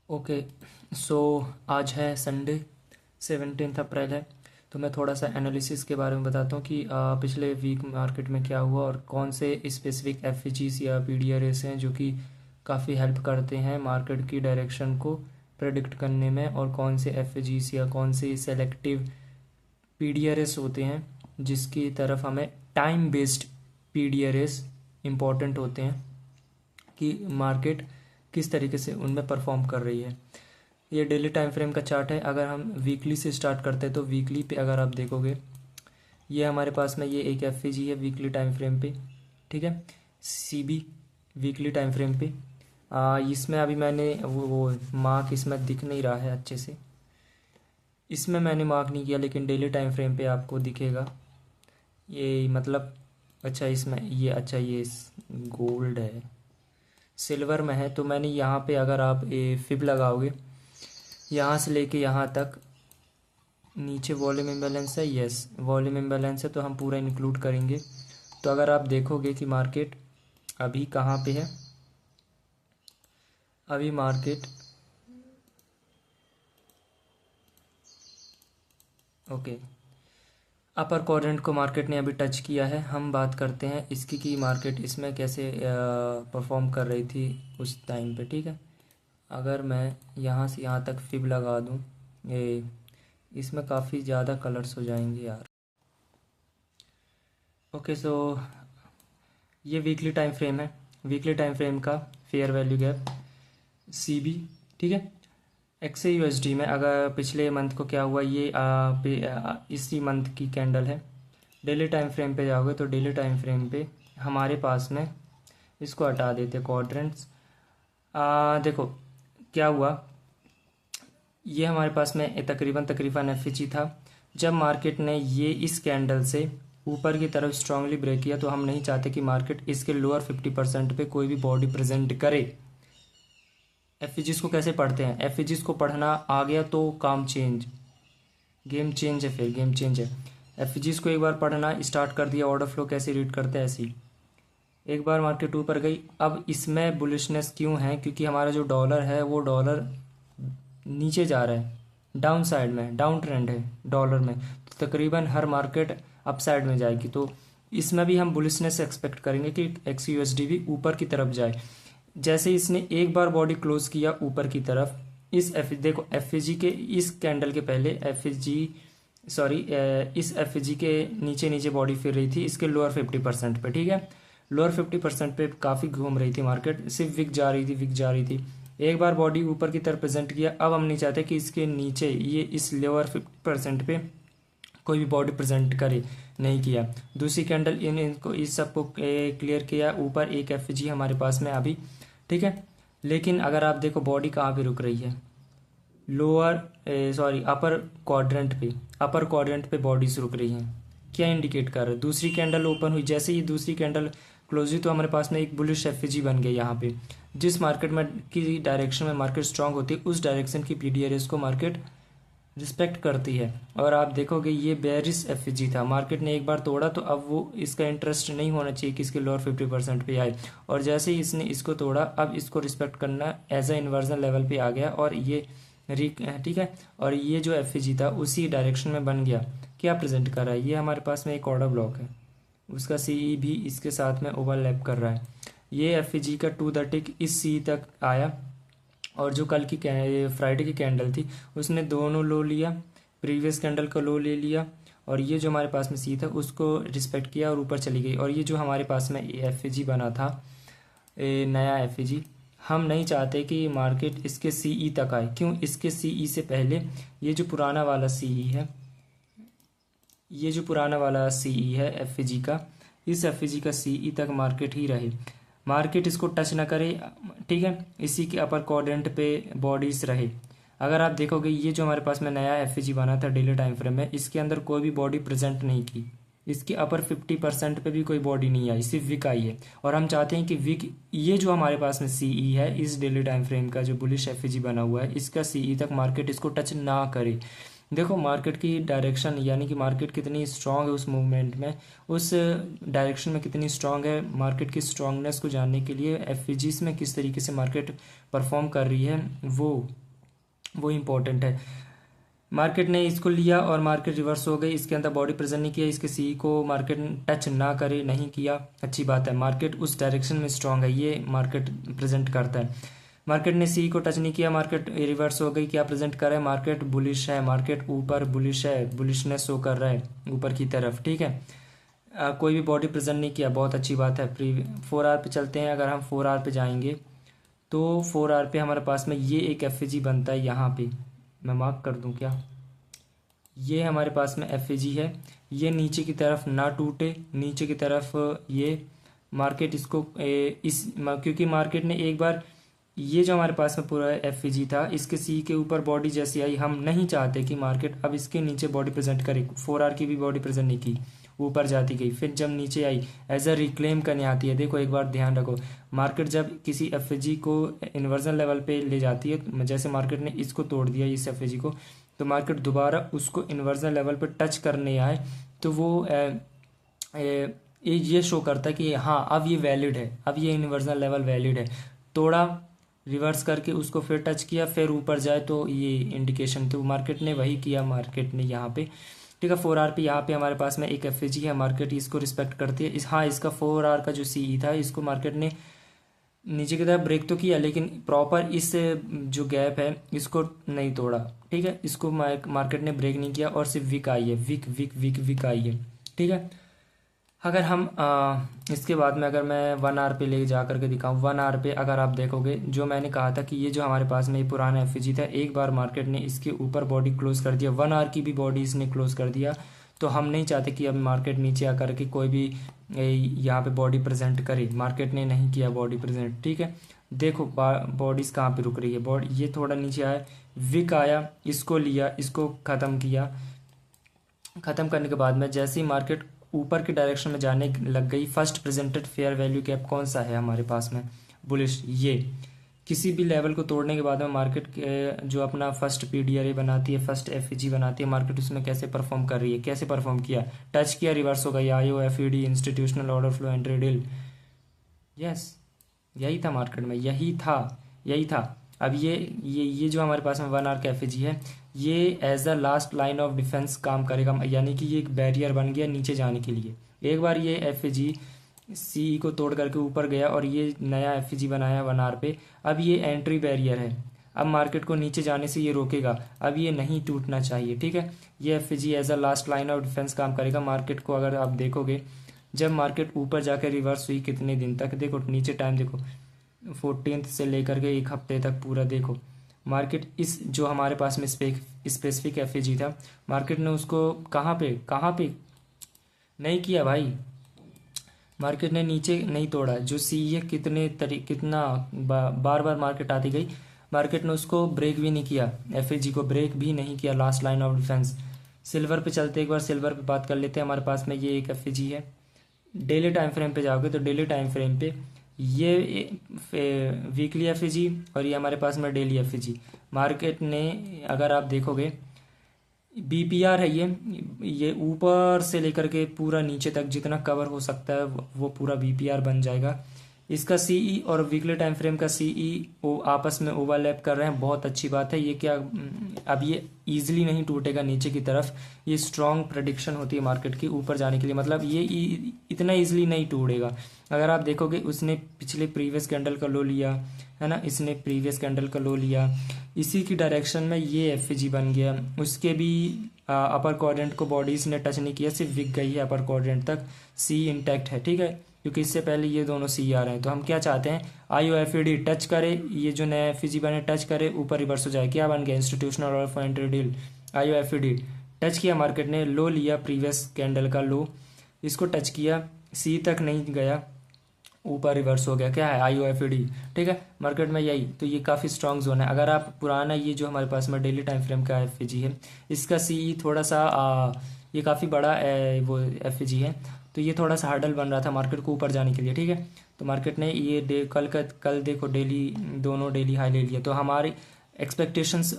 Okay. सो आज है Sunday, 17 अप्रैल है। तो मैं थोड़ा सा एनालिसिस के बारे में बताता हूँ कि पिछले वीक मार्केट में क्या हुआ और कौन से स्पेसिफिक एफईजीज या पीडीआरएस हैं जो कि काफ़ी हेल्प करते हैं मार्केट की डायरेक्शन को प्रेडिक्ट करने में, और कौन से एफईजीज या कौन से सेलेक्टिव पीडीआरएस होते हैं जिसकी तरफ हमें टाइम बेस्ड पीडीआरएस इम्पॉर्टेंट होते हैं कि मार्केट किस तरीके से उनमें परफॉर्म कर रही है। ये डेली टाइम फ्रेम का चार्ट है। अगर हम वीकली से स्टार्ट करते हैं तो वीकली पे अगर आप देखोगे, ये हमारे पास में ये एक एफईजी है वीकली टाइम फ्रेम पे, ठीक है। सीबी वीकली टाइम फ्रेम पे, इसमें अभी मैंने वो मार्क इसमें दिख नहीं रहा है अच्छे से, इसमें मैंने मार्क नहीं किया, लेकिन डेली टाइम फ्रेम पे आपको दिखेगा ये, मतलब अच्छा इसमें ये, अच्छा ये गोल्ड है, सिल्वर में है। तो मैंने यहाँ पे अगर आप ये फिब लगाओगे यहाँ से लेके यहाँ तक, नीचे वॉल्यूम इम्बैलेंस है, यस वॉल्यूम इम्बैलेंस है, तो हम पूरा इंक्लूड करेंगे। तो अगर आप देखोगे कि मार्केट अभी कहाँ पे है, अभी मार्केट ओके अपर क्वाड्रेंट को मार्केट ने अभी टच किया है। हम बात करते हैं इसकी कि मार्केट इसमें कैसे परफॉर्म कर रही थी उस टाइम पे, ठीक है। अगर मैं यहाँ से यहाँ तक फिब लगा दूँ, ये इसमें काफ़ी ज़्यादा कलर्स हो जाएंगे यार। ओके, सो ये वीकली टाइम फ्रेम है। वीकली टाइम फ्रेम का फेयर वैल्यू गैप सीबी, ठीक है। एक्स यूएसडी में अगर पिछले मंथ को क्या हुआ, ये इसी मंथ की कैंडल है। डेली टाइम फ्रेम पे जाओगे तो डेली टाइम फ्रेम पे हमारे पास में, इसको हटा देते क्वाड्रेंट्स, देखो क्या हुआ, ये हमारे पास में तकरीबन तकरीबन एफईजी था। जब मार्केट ने ये इस कैंडल से ऊपर की तरफ स्ट्रांगली ब्रेक किया, तो हम नहीं चाहते कि मार्केट इसके लोअर 50% पे कोई भी बॉडी प्रेजेंट करे। एफईजीज को कैसे पढ़ते हैं, एफईजीज को पढ़ना आ गया तो काम चेंज, गेम चेंज है, फिर गेम चेंज है। एफईजीज को एक बार पढ़ना स्टार्ट कर दिया, ऑर्डर फ्लो कैसे रीड करते हैं ऐसे ही। एक बार मार्केट ऊपर गई, अब इसमें बुलिशनेस क्यों है, क्योंकि हमारा जो डॉलर है वो डॉलर नीचे जा रहा है, डाउन साइड में, डाउन ट्रेंड है डॉलर में, तो तकरीबन हर मार्केट अप साइड में जाएगी। तो इसमें भी हम बुलिशनेस एक्सपेक्ट करेंगे कि एक्स यूएसडी भी ऊपर की तरफ जाए। जैसे इसने एक बार बॉडी क्लोज किया ऊपर की तरफ, इस देखो एफईजी के इस कैंडल के पहले एफईजी, सॉरी इस एफईजी के नीचे नीचे बॉडी फिर रही थी इसके लोअर 50% पे, ठीक है। लोअर 50% पे काफ़ी घूम रही थी मार्केट, सिर्फ विक जा रही थी, विक जा रही थी। एक बार बॉडी ऊपर की तरफ प्रेजेंट किया, अब हम नहीं चाहते कि इसके नीचे ये इस लोअर 50% पे कोई भी बॉडी प्रेजेंट करे, नहीं किया। दूसरी कैंडल इनको इस सबको क्लियर किया, ऊपर एक एफजी हमारे पास में अभी, ठीक है। लेकिन अगर आप देखो बॉडी कहाँ पे रुक रही है, लोअर सॉरी अपर क्वाड्रेंट पे, अपर क्वाड्रेंट पे बॉडीज रुक रही हैं। क्या इंडिकेट कर रहा है, दूसरी कैंडल ओपन हुई, जैसे ही दूसरी कैंडल क्लोज हुई तो हमारे पास में एक बुलिश एफजी बन गई यहाँ पे। जिस मार्केट में की डायरेक्शन में मार्केट स्ट्रांग होती है, उस डायरेक्शन की पीडीआरएस को मार्केट रिस्पेक्ट करती है। और आप देखोगे ये बेरिश एफजी था, मार्केट ने एक बार तोड़ा तो अब वो इसका इंटरेस्ट नहीं होना चाहिए कि इसके लोअर 50% पे आए, और जैसे ही इसने इसको तोड़ा अब इसको रिस्पेक्ट करना एज अ इन्वर्जन लेवल पे आ गया, और ये ठीक है। और ये जो एफजी था उसी डायरेक्शन में बन गया। क्या प्रेजेंट कर रहा है, ये हमारे पास में एक ऑर्डर ब्लॉक है, उसका सीई भी इसके साथ में ओवरलैप कर रहा है। ये एफजी का टू द टिक इस सी तक आया, और जो कल की फ्राइडे की कैंडल थी उसने दोनों लो लिया, प्रीवियस कैंडल का लो ले लिया, और ये जो हमारे पास में सी था उसको रिस्पेक्ट किया और ऊपर चली गई। और ये जो हमारे पास में एफजी बना था, नया एफजी, हम नहीं चाहते कि मार्केट इसके सीई तक आए। क्यों, इसके सीई से पहले ये जो पुराना वाला सीई है, ये जो पुराना वाला सीई है एफजी का, इस एफजी का सीई तक मार्केट ही रहे, मार्केट इसको टच ना करे, ठीक है। इसी के अपर क्वाड्रेंट पे बॉडीज रहे। अगर आप देखोगे ये जो हमारे पास में नया एफजी बना था डेली टाइम फ्रेम में, इसके अंदर कोई भी बॉडी प्रेजेंट नहीं की, इसके अपर 50% पे भी कोई बॉडी नहीं आई, सिर्फ विक आई है। और हम चाहते हैं कि विक, ये जो हमारे पास में सीई है इस डेली टाइम फ्रेम का जो बुलिश एफजी बना हुआ है, इसका सीई तक मार्केट इसको टच ना करे। देखो मार्केट की डायरेक्शन यानी कि मार्केट कितनी स्ट्रांग है उस मूवमेंट में, उस डायरेक्शन में कितनी स्ट्रांग है, मार्केट की स्ट्रांगनेस को जानने के लिए एफवीजीस में किस तरीके से मार्केट परफॉर्म कर रही है वो इम्पोर्टेंट है। मार्केट ने इसको लिया और मार्केट रिवर्स हो गई, इसके अंदर बॉडी प्रेजेंट नहीं किया, इसके सी को मार्केट टच ना करे, नहीं किया, अच्छी बात है, मार्केट उस डायरेक्शन में स्ट्रांग है, ये मार्केट प्रेजेंट करता है। मार्केट ने सी को टच नहीं किया, मार्केट रिवर्स हो गई, क्या प्रेजेंट कर रहा है, मार्केट बुलिश है, मार्केट ऊपर बुलिश है, बुलिशनेस शो कर रहा है ऊपर की तरफ, ठीक है। कोई भी बॉडी प्रेजेंट नहीं किया, बहुत अच्छी बात है। 4 आवर पे चलते हैं, अगर हम 4 आवर पे जाएंगे तो 4 आवर पे हमारे पास में ये एक एफ बनता है, यहाँ पे मैं मार्क कर दूं क्या, ये हमारे पास में एफ है, ये नीचे की तरफ ना टूटे, नीचे की तरफ ये मार्केट इसको क्योंकि मार्केट ने एक बार ये जो हमारे पास में पूरा एफ था, इसके सी के ऊपर बॉडी जैसी आई, हम नहीं चाहते कि मार्केट अब इसके नीचे बॉडी प्रेजेंट करे, 4 आवर की भी बॉडी प्रेजेंट नहीं की, ऊपर जाती गई, फिर जब नीचे आई एज अ रिक्लेम करने आती है। देखो एक बार ध्यान रखो, मार्केट जब किसी एफ को इन्वर्जन लेवल पे ले जाती है, जैसे मार्केट ने इसको तोड़ दिया इस एफ को, तो मार्केट दोबारा उसको इन्वर्जन लेवल पे टच करने आए तो वो ये शो करता है कि हाँ अब ये वैलिड है, अब ये इन्वर्जन लेवल वैलिड है, तोड़ा, रिवर्स करके उसको फिर टच किया, फिर ऊपर जाए तो ये इंडिकेशन, तो मार्केट ने वही किया, मार्केट ने यहाँ पे, ठीक है। 4 आवर पे यहाँ पे हमारे पास में एक एफ है, मार्केट इसको रिस्पेक्ट करती है, हाँ इसका 4 आवर का जो सी था, इसको मार्केट ने नीचे की तरफ ब्रेक तो किया, लेकिन प्रॉपर इस जो गैप है इसको नहीं तोड़ा, ठीक है, इसको मार्केट ने ब्रेक नहीं किया और सिर्फ विक आई है, विक विक विक विक आई है, ठीक है। अगर हम इसके बाद में अगर मैं 1 आवर पे ले जा करके दिखाऊं, 1 आवर पे अगर आप देखोगे, जो मैंने कहा था कि ये जो हमारे पास में ये पुराना एफ था, एक बार मार्केट ने इसके ऊपर बॉडी क्लोज कर दिया, 1 आवर की भी बॉडी इसने क्लोज कर दिया, तो हम नहीं चाहते कि अब मार्केट नीचे आकर के कोई भी यहाँ पे बॉडी प्रेजेंट करे, मार्केट ने नहीं किया बॉडी प्रेजेंट, ठीक है। देखो बॉडीज कहाँ पे रुक रही है, बॉडी ये थोड़ा नीचे आया, विक आया, इसको लिया, इसको ख़त्म किया, ख़त्म करने के बाद में जैसे ही मार्केट ऊपर की डायरेक्शन में जाने लग गई, first presented fair value gap कौन सा है हमारे पास में, बुलिश, ये किसी भी लेवल को तोड़ने के बाद में मार्केट जो अपना फर्स्ट पीडीआरए बनाती है, फर्स्ट एफईजी बनाती है, मार्केट उसमें कैसे परफॉर्म कर रही है, कैसे परफॉर्म किया, टच किया, रिवर्स हो गया, IO FED, institutional order flow, entry deal, yes यही था मार्केट में, यही था। अब ये जो हमारे पास में 1 आवर का एफईजी है, ये as the last line of defence काम करेगा, यानी कि ये एक बैरियर बन गया नीचे जाने के लिए। एक बार ये एफईजी सी को तोड़ करके ऊपर गया और ये नया एफईजी बनाया 1 आवर पे, अब ये एंट्री बैरियर है, अब मार्केट को नीचे जाने से ये रोकेगा, अब ये नहीं टूटना चाहिए, ठीक है। ये FEG as a last line of defence काम करेगा। मार्केट को अगर आप देखोगे, जब मार्केट ऊपर जाकर रिवर्स हुई कितने दिन तक, देखो नीचे टाइम देखो, 14 से लेकर के 1 हफ्ते तक पूरा देखो, मार्केट इस जो हमारे पास में स्पेसिफिक एफईजी था, मार्केट ने उसको कहाँ पे नहीं किया भाई, मार्केट ने नीचे नहीं तोड़ा, जो सी है कितना बार बार मार्केट आती गई, मार्केट ने उसको ब्रेक भी नहीं किया, एफईजी को ब्रेक भी नहीं किया, last line of defence. Silver पे चलते, एक बार सिल्वर पे बात कर लेते हैं। हमारे पास में ये एक एफईजी है, डेली टाइम फ्रेम पे जाओगे तो डेली टाइम फ्रेम पे ये वीकली एफईजी और ये हमारे पास में डेली एफईजी, मार्केट ने अगर आप देखोगे बीपीआर है, ये ऊपर से लेकर के पूरा नीचे तक जितना कवर हो सकता है वो पूरा बीपीआर बन जाएगा। इसका सीई और वीकली टाइम फ्रेम का सीई आपस में ओवरलैप कर रहे हैं, बहुत अच्छी बात है। ये क्या अब ये इजीली नहीं टूटेगा नीचे की तरफ, ये स्ट्रॉन्ग प्रेडिक्शन होती है मार्केट की ऊपर जाने के लिए, मतलब ये इतना इजीली नहीं टूटेगा। अगर आप देखोगे उसने पिछले प्रीवियस कैंडल का लो लिया है ना, इसने प्रीवियस कैंडल का लो लिया, इसी की डायरेक्शन में ये एफईजी बन गया, उसके भी अपर क्वाड्रेंट को बॉडीज ने टच नहीं किया, सिर्फ विक गई है अपर क्वाड्रेंट तक, सी इंटैक्ट है, ठीक है, क्योंकि इससे पहले ये दोनों सी आ रहे हैं। तो हम क्या चाहते हैं, आईओएफईडी टच करे, ये जो नया एफईजी बने टच करे, ऊपर रिवर्स हो जाए, क्या बन गया, institutional order for entry deal, आईओएफईडी टच किया, मार्केट ने लो लिया, प्रीवियस कैंडल का लो, इसको टच किया, सी तक नहीं गया, ऊपर रिवर्स हो गया, क्या है, आईओएफईडी, ठीक है। मार्केट में यही, तो ये काफ़ी स्ट्रॉन्ग जोन है। अगर आप पुराना ये जो हमारे पास में डेली टाइम फ्रेम का एफईजी है, इसका सीई थोड़ा सा ये काफ़ी बड़ा वो एफईजी है, तो ये थोड़ा सा हार्डल बन रहा था मार्केट को ऊपर जाने के लिए, ठीक है। तो मार्केट ने ये कल देखो डेली दोनों डेली हाई ले लिया, तो हमारी एक्सपेक्टेशंस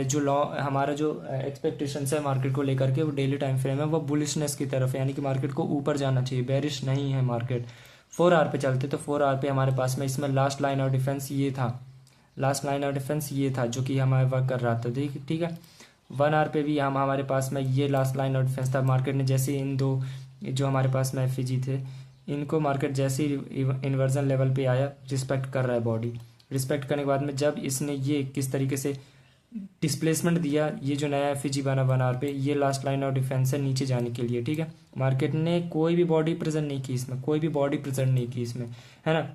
जो लॉ हमारा जो एक्सपेक्टेशंस है मार्केट को लेकर के, वो डेली टाइम फ्रेम है वो बुलिशनेस की तरफ है, यानी कि मार्केट को ऊपर जाना चाहिए, बेरिश नहीं है मार्केट। 4 आवर पे चलते तो 4 आवर पे हमारे पास में इसमें लास्ट लाइन ऑफ डिफेंस ये था, लास्ट लाइन ऑफ डिफेंस ये था जो कि हमारे वर्क कर रहा था, ठीक है। 1 आवर पे भी हमारे पास में ये लास्ट लाइन ऑफ डिफेंस था। मार्केट ने जैसे इन दो जो हमारे पास में एफईजी थे, इनको मार्केट जैसे ही इन्वर्जन लेवल पे आया, रिस्पेक्ट कर रहा है बॉडी। रिस्पेक्ट करने के बाद में जब इसने ये किस तरीके से डिस्प्लेसमेंट दिया, ये जो नया एफईजी बना 1 आवर पे, ये लास्ट लाइन ऑफ डिफेंस है नीचे जाने के लिए, ठीक है। मार्केट ने कोई भी बॉडी प्रेजेंट नहीं की इसमें, कोई भी बॉडी प्रेजेंट नहीं की इसमें, है ना।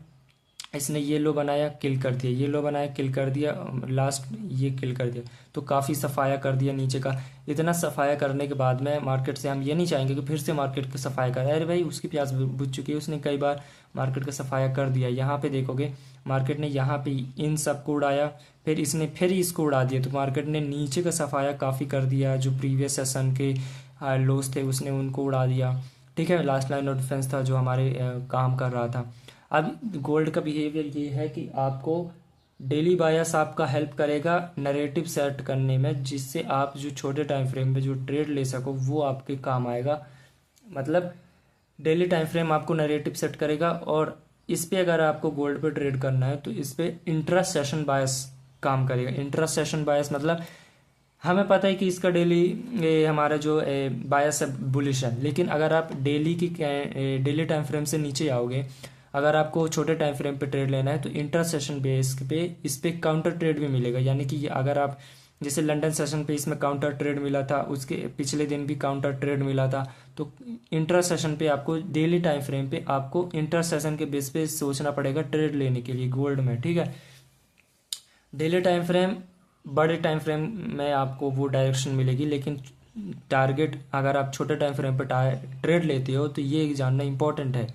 इसने ये लो बनाया, किल कर दिया, ये लो बनाया, किल कर दिया, लास्ट ये किल कर दिया, तो काफ़ी सफाया कर दिया नीचे का। इतना सफाया करने के बाद में मार्केट से हम ये नहीं चाहेंगे कि फिर से मार्केट का सफाया करे, अरे भाई उसकी प्यास बुझ चुकी है, उसने कई बार मार्केट का सफाया कर दिया। यहाँ पे देखोगे मार्केट ने यहाँ पे इन सब को उड़ाया, फिर इसने फिर इसको उड़ा दिया, तो मार्केट ने नीचे का सफाया काफ़ी कर दिया। जो प्रीवियस सेशन के लोस थे उसने उनको उड़ा दिया, ठीक है। लास्ट लाइन ऑफ डिफेंस था जो हमारे काम कर रहा था। अब गोल्ड का बिहेवियर ये है कि आपको डेली बायस आपका हेल्प करेगा नैरेटिव सेट करने में, जिससे आप जो छोटे टाइम फ्रेम में जो ट्रेड ले सको वो आपके काम आएगा। मतलब डेली टाइम फ्रेम आपको नैरेटिव सेट करेगा, और इस पे अगर आपको गोल्ड पे ट्रेड करना है तो इस पे इंट्रा सेशन बायस काम करेगा। इंट्रा सेशन बायस मतलब हमें पता है कि इसका डेली हमारा जो बायस है बुलिश है, लेकिन अगर आप डेली टाइम फ्रेम से नीचे आओगे, अगर आपको छोटे टाइम फ्रेम पे ट्रेड लेना है तो इंटर सेशन बेस पे इस पे काउंटर ट्रेड भी मिलेगा। यानी कि अगर आप जैसे लंदन सेशन पे इसमें काउंटर ट्रेड मिला था, उसके पिछले दिन भी काउंटर ट्रेड मिला था, तो इंटर सेशन पे आपको डेली टाइम फ्रेम पे आपको इंटर सेशन के बेस पे सोचना पड़ेगा ट्रेड लेने के लिए गोल्ड में, ठीक है। डेली टाइम फ्रेम बड़े टाइम फ्रेम में आपको वो डायरेक्शन मिलेगी, लेकिन टारगेट अगर आप छोटे टाइम फ्रेम पर ट्रेड लेते हो तो ये जानना इंपॉर्टेंट है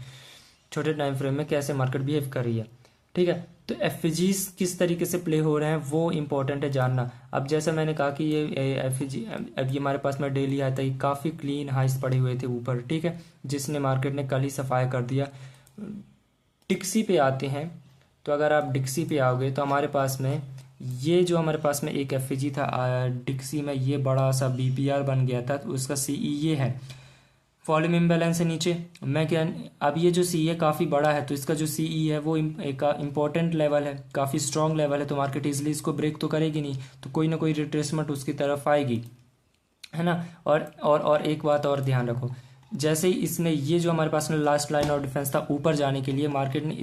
छोटे टाइम फ्रेम में कैसे मार्केट बिहेव कर रही है, ठीक है। तो एफजीज किस तरीके से प्ले हो रहे हैं वो इंपॉर्टेंट है जानना। अब जैसा मैंने कहा कि ये एफजी अब ये हमारे पास में डेली आता है, काफ़ी क्लीन हाइस पड़े हुए थे ऊपर, ठीक है, जिसने मार्केट ने कल ही सफाया कर दिया। डिक्सी पे आते हैं, तो अगर आप डिक्सी पे आओगे तो हमारे पास में ये जो हमारे पास में एक एफजी था डिक्सी में, ये बड़ा सा बीपीआर बन गया था, तो उसका सीई ये है, वॉल्यूम इम्बैलेंस है नीचे। मैं क्या अब ये जो सी है काफ़ी बड़ा है, तो इसका जो सीई है वो एक इम्पॉर्टेंट लेवल है, काफ़ी स्ट्रॉन्ग लेवल है, तो मार्केट इजीली इसको ब्रेक तो करेगी नहीं, तो कोई ना कोई रिट्रेसमेंट उसकी तरफ आएगी, है ना। और एक बात और ध्यान रखो, जैसे ही इसने ये जो हमारे पास में लास्ट लाइन ऑफ डिफेंस था ऊपर जाने के लिए, मार्केट ने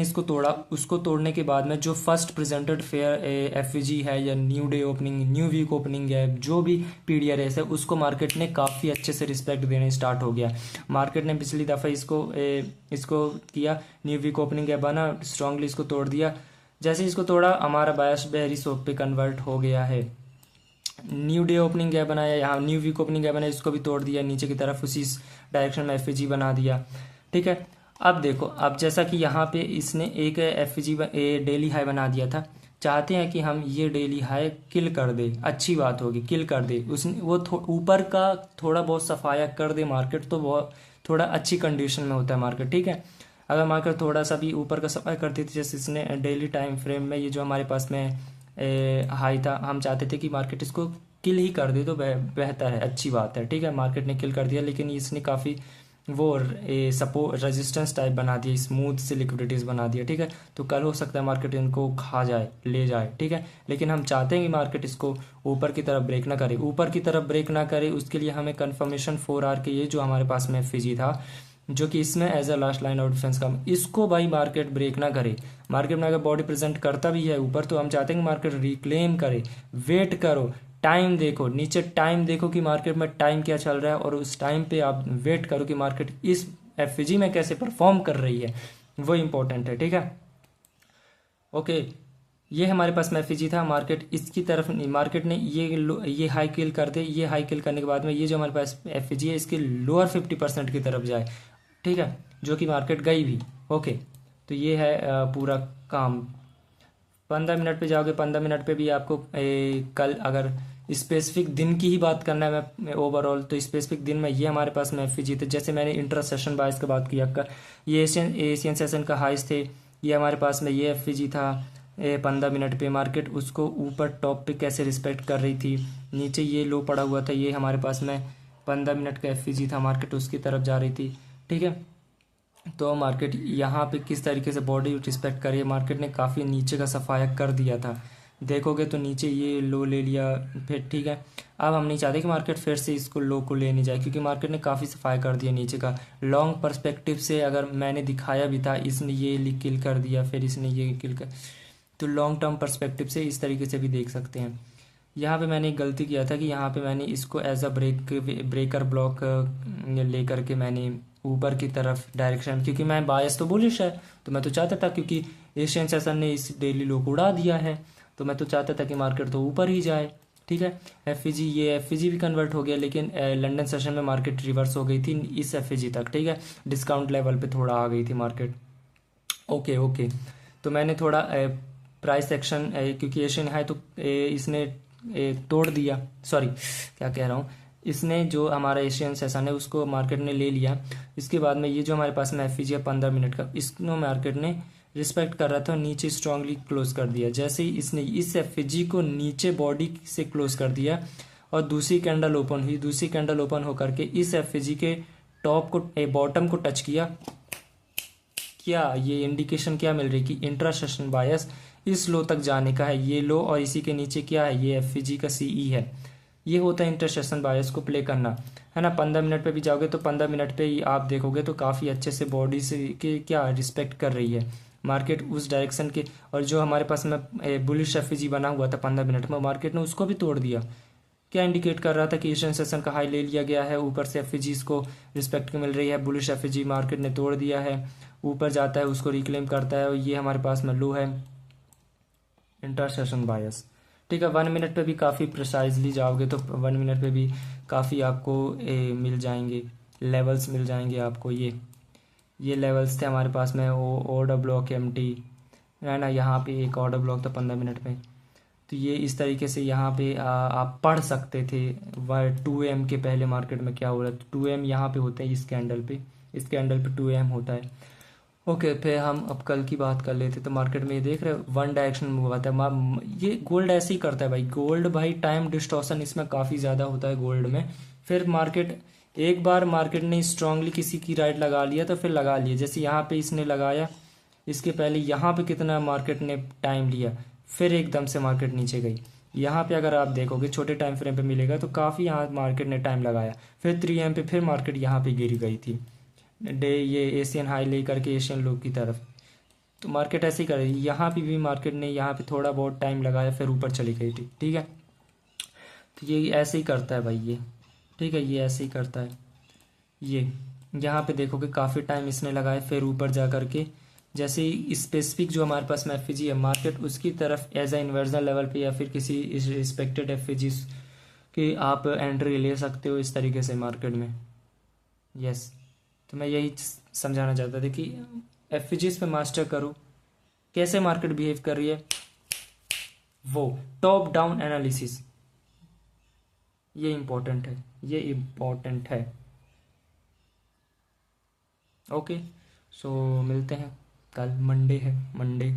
इसको तोड़ा, उसको तोड़ने के बाद में जो फर्स्ट प्रेजेंटेड फेयर एफवीजी है या new day opening, new week opening है, जो भी पीडीआरएस है, उसको मार्केट ने काफ़ी अच्छे से रिस्पेक्ट देने स्टार्ट हो गया। मार्केट ने पिछली दफ़ा इसको किया, न्यू वीक ओपनिंग है बना, स्ट्रांगली इसको तोड़ दिया। जैसे इसको तोड़ा हमारा बायस बेरी सोप पे कन्वर्ट हो गया है। न्यू डे ओपनिंग गैप बनाया, यहाँ न्यू वीक ओपनिंग गैप बनाया, इसको भी तोड़ दिया नीचे की तरफ, उसी डायरेक्शन में एफईजी बना दिया, ठीक है। अब देखो, अब जैसा कि यहाँ पे इसने एक एफईजी डेली हाई बना दिया था, चाहते हैं कि हम ये डेली हाई किल कर दे, अच्छी बात होगी, किल कर दे, उसने वो ऊपर का थोड़ा बहुत सफाया कर दे मार्केट, तो बहुत थोड़ा अच्छी कंडीशन में होता है मार्केट, ठीक है। अगर मार्केट थोड़ा सा भी ऊपर का सफाया करती थी, जैसे इसने डेली टाइम फ्रेम में ये जो हमारे पास में हाई था, हम चाहते थे कि मार्केट इसको किल ही कर दे तो बेहतर है, अच्छी बात है, ठीक है। मार्केट ने किल कर दिया, लेकिन इसने काफ़ी वो सपोर्ट रेजिस्टेंस टाइप बना दिया, स्मूथ से लिक्विडिटीज़ बना दिया, ठीक है। तो कल हो सकता है मार्केट इनको खा जाए, ले जाए, ठीक है। लेकिन हम चाहते हैं कि मार्केट इसको ऊपर की तरफ ब्रेक ना करे, ऊपर की तरफ ब्रेक ना करे, उसके लिए हमें कन्फर्मेशन 4 आवर के ये जो हमारे पास में एफईजी था, जो कि इसमें as a last line of defence का, इसको भाई मार्केट ब्रेक ना करे। मार्केट में अगर बॉडी प्रेजेंट करता भी है ऊपर, तो हम चाहते हैं कि मार्केट रिक्लेम करे। वेट करो, टाइम देखो, नीचे टाइम देखो कि मार्केट में टाइम क्या चल रहा है, और उस टाइम पे आप वेट करो कि मार्केट इस एफईजी में कैसे परफॉर्म कर रही है, वो इंपॉर्टेंट है, ठीक है। ओके, ये हमारे पास में एफईजी था, मार्केट इसकी तरफ मार्केट ने ये हाई किल कर दे, ये हाई किल करने के बाद में ये जो हमारे पास एफईजी है इसके लोअर 50% की तरफ जाए, ठीक है, जो कि मार्केट गई भी। ओके, तो ये है पूरा काम। 15 मिनट पे जाओगे, 15 मिनट पे भी आपको कल अगर स्पेसिफिक दिन की ही बात करना है मैं ओवरऑल, तो स्पेसिफिक दिन में ये हमारे पास में एफईजी थे। जैसे मैंने इंटर सेशन बायस की बात किया, ये एशियन सेशन का हाइस थे, ये हमारे पास में ये एफईजी था, 15 मिनट पे मार्केट उसको ऊपर टॉप पे कैसे रिस्पेक्ट कर रही थी, नीचे ये लो पड़ा हुआ था, ये हमारे पास में 15 मिनट का एफवीजी था, मार्केट उसकी तरफ जा रही थी। ठीक है, तो मार्केट यहाँ पे किस तरीके से बॉडी रिस्पेक्ट करी है, मार्केट ने काफ़ी नीचे का सफाया कर दिया था, देखोगे तो नीचे ये लो ले लिया फिर। ठीक है, अब हम नहीं चाहते कि मार्केट फिर से इसको लो को लेने जाए, क्योंकि मार्केट ने काफ़ी सफाया कर दिया नीचे का। लॉन्ग पर्सपेक्टिव से अगर मैंने दिखाया भी था, इसने ये किल कर दिया, फिर इसने ये किल कर, तो लॉन्ग टर्म पर्सपेक्टिव से इस तरीके से भी देख सकते हैं। यहाँ पे मैंने एक गलती किया था कि यहाँ पे मैंने इसको एज अ ब्रेकर ब्लॉक लेकर के मैंने ऊपर की तरफ डायरेक्शन, क्योंकि मैं बायस तो बुलिश है, तो मैं तो चाहता था, क्योंकि एशियन सेशन ने इस डेली लो को उड़ा दिया है, तो मैं तो चाहता था कि मार्केट तो ऊपर ही जाए। ठीक है, एफईजी, ये एफईजी भी कन्वर्ट हो गया, लेकिन लंदन सेशन में मार्केट रिवर्स हो गई थी इस एफईजी तक। ठीक है, डिस्काउंट लेवल पे थोड़ा आ गई थी मार्केट। ओके ओके, तो मैंने थोड़ा प्राइस एक्शन, क्योंकि एशियन हाई तो इसने तोड़ दिया, सॉरी क्या कह रहा हूँ, इसने जो हमारा एशियन सेशन है उसको मार्केट ने ले लिया। इसके बाद में ये जो हमारे पास में एफईजी है 15 मिनट का, इसको मार्केट ने रिस्पेक्ट कर रहा था, नीचे स्ट्रांगली क्लोज कर दिया। जैसे ही इसने इस एफईजी को नीचे बॉडी से क्लोज कर दिया और दूसरी कैंडल ओपन हुई, दूसरी कैंडल ओपन होकर के इस एफईजी के टॉप को, बॉटम को टच किया, क्या ये इंडिकेशन क्या मिल रही कि इंट्रा सेशन बायस इस लो तक जाने का है। ये लो और इसी के नीचे क्या है, ये एफईजी का सीई है। ये होता है इंट्रा सेशन बायस को प्ले करना, है ना। 15 मिनट पे भी जाओगे तो 15 मिनट पे ही आप देखोगे तो काफ़ी अच्छे से बॉडी से के क्या रिस्पेक्ट कर रही है मार्केट उस डायरेक्शन के। और जो हमारे पास में बुलिश एफईजी बना हुआ था 15 मिनट में, मार्केट ने उसको भी तोड़ दिया। क्या इंडिकेट कर रहा था कि एशियन सेशन का हाई ले लिया गया है, ऊपर से एफईजीज को रिस्पेक्ट मिल रही है। बुलिश एफईजी मार्केट ने तोड़ दिया है, ऊपर जाता है उसको रिक्लेम करता है, और ये हमारे पास में लो है इंट्रा सेशन बायस। ठीक है, 1 मिनट पे भी काफ़ी प्रिसाइजली जाओगे तो 1 मिनट पे भी काफ़ी आपको मिल जाएंगे, लेवल्स मिल जाएंगे आपको। ये लेवल्स थे हमारे पास में, ऑर्डर ब्लॉक एमटी है ना, यहाँ पे एक ऑर्डर ब्लॉक था 15 मिनट में। तो ये इस तरीके से यहाँ पे आप पढ़ सकते थे 2 AM के पहले मार्केट में क्या हो रहा है। 2 AM यहाँ पे होते हैं इस कैंडल पे, इस कैंडल पे 2 AM होता है। ओके, फिर हम अब कल की बात कर लेते। तो मार्केट में ये देख रहे हो वन डायरेक्शन मूव हुआ था। ये गोल्ड ऐसे ही करता है भाई, गोल्ड भाई टाइम डिस्टॉर्शन इसमें काफ़ी ज़्यादा होता है गोल्ड में। फिर मार्केट एक बार मार्केट ने स्ट्रांगली किसी की राइट लगा लिया तो फिर लगा लिया, जैसे यहाँ पे इसने लगाया, इसके पहले यहाँ पे कितना मार्केट ने टाइम लिया, फिर एकदम से मार्केट नीचे गई। यहाँ पे अगर आप देखोगे छोटे टाइम फ्रेम पे मिलेगा तो काफ़ी यहाँ मार्केट ने टाइम लगाया, फिर 3 AM पे फिर मार्केट यहाँ पे गिर गई थी ये एशियन हाई ले करके एशियन लो की तरफ। तो मार्केट ऐसे ही कर रही है, यहाँ पे भी मार्केट ने यहाँ पे थोड़ा बहुत टाइम लगाया फिर ऊपर चली गई थी। ठीक है, तो ये ऐसे ही करता है भाई ये। ठीक है, ये ऐसे ही करता है। ये यहाँ पे देखोगे काफ़ी टाइम इसने लगाया फिर ऊपर जा करके, जैसे ही स्पेसिफिक जो हमारे पास में एफईजी है मार्केट उसकी तरफ एज ए इन्वर्जन लेवल पे या फिर किसी रिस्पेक्टेड एफईजी की आप एंट्री ले सकते हो इस तरीके से मार्केट में। यस, तो मैं यही समझाना चाहता था कि एफईजीज पे मास्टर करो, कैसे मार्केट बिहेव कर रही है, वो टॉप डाउन एनालिसिस, ये इम्पोर्टेंट है, ये इम्पोर्टेंट है। ओके, सो मिलते हैं कल, मंडे है, मंडे।